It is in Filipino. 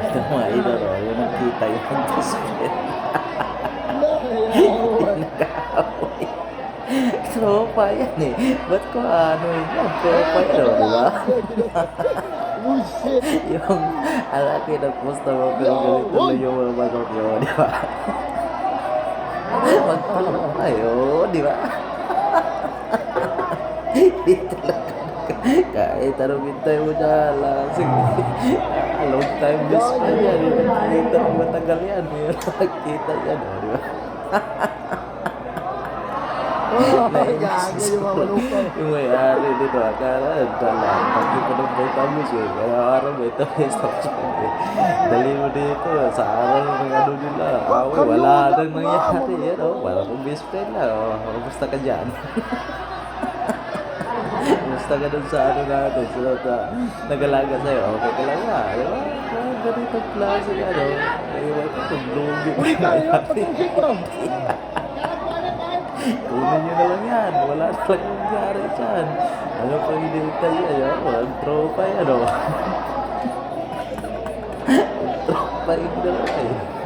Ito mga idol, yung nagkita yung best friend. Nag-aaway. Tropa yan eh. Ba't ko ano yun yan? Tropa yun, di ba? Bullshit! Yung alaki nag-post mo pero ganito lang yung mga manok yun, di ba? Magtropa yun, di ba? Hindi talaga. Kahit anong hintay mo dyan lang. Sige. Long time best friend yan. Yung nakikita ng matagal yan. Yung nakikita yan, di ba? Gago yung mga malupaw. Yung may-ari dito, akala, dala, pagki pa ng vitamins eh. Kaya araw may ito, may stock eh. Dali mo dito, sa araw ng ano nila. Away, wala nang nangyari. Yan, oh, wala kong best friend na. Oh, kamusta ka dyan? Kamusta ka dun sa ano natin? Sa nag-alaga sa'yo. Okay ka lang nga. Di ba? Ganitong klase ka, no? Iwan ko kung lugi. Uy, tayo na patusik bro! Kunin nyo na lang yan. Wala talagang nangyari dyan. Ano pa hinintay yan? Walang tropa yan, oh. Tropa yung dalawa eh.